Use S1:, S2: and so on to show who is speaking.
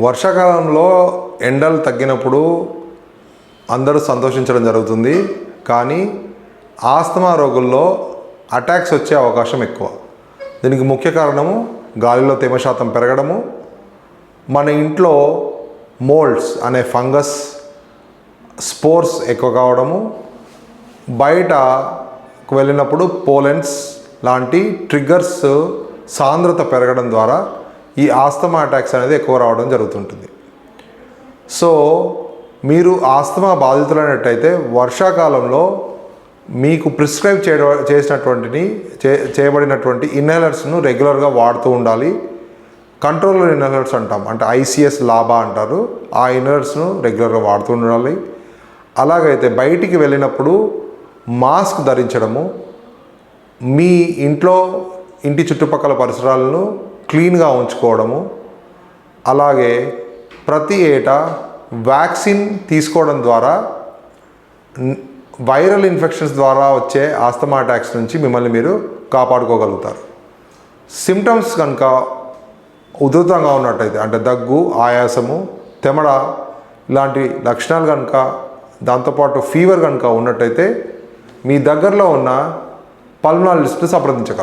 S1: వర్షాకాలంలో ఎండలు తగ్గినప్పుడు అందరూ సంతోషించడం జరుగుతుంది. కానీ ఆస్తమా రోగుల్లో అటాక్స్ వచ్చే అవకాశం ఎక్కువ. దీనికి ముఖ్య కారణము గాలిలో తేమ శాతం పెరగడము, మన ఇంట్లో మోల్డ్స్ అనే ఫంగస్ స్పోర్స్ ఎక్కువ కావడము, బయటకు వెళ్ళినప్పుడు పోలెన్స్ లాంటి ట్రిగ్గర్స్ సాంద్రత పెరగడం ద్వారా ఈ ఆస్తమా అటాక్స్ అనేది ఎక్కువ రావడం జరుగుతుంటుంది. సో మీరు ఆస్తమా బాధితులైనట్టయితే వర్షాకాలంలో మీకు ప్రిస్క్రైబ్ చేయబడినటువంటి ఇన్హేలర్స్ను రెగ్యులర్గా వాడుతూ ఉండాలి. కంట్రోలర్ ఇన్హేలర్స్ అంటాం, అంటే ఐసిఎస్ లాబా అంటారు. ఆ ఇన్హేలర్స్ను రెగ్యులర్గా వాడుతూ ఉండాలి. అలాగైతే బయటికి వెళ్ళినప్పుడు మాస్క్ ధరించడము, మీ ఇంటి చుట్టుపక్కల పరిసరాలను క్లీన్గా ఉంచుకోవడము, అలాగే ప్రతి ఏటా వ్యాక్సిన్ తీసుకోవడం ద్వారా వైరల్ ఇన్ఫెక్షన్స్ ద్వారా వచ్చే ఆస్తమా అటాక్స్ నుంచి మిమ్మల్ని మీరు కాపాడుకోగలుగుతారు. సిమ్టమ్స్ కనుక ఉధృతంగా ఉన్నట్టయితే, అంటే దగ్గు, ఆయాసము, తెమడ ఇలాంటి లక్షణాలు కనుక, దాంతోపాటు ఫీవర్ కనుక ఉన్నట్టయితే మీ దగ్గరలో ఉన్న పల్మనాలజిస్ట్ని సంప్రదించగలరు.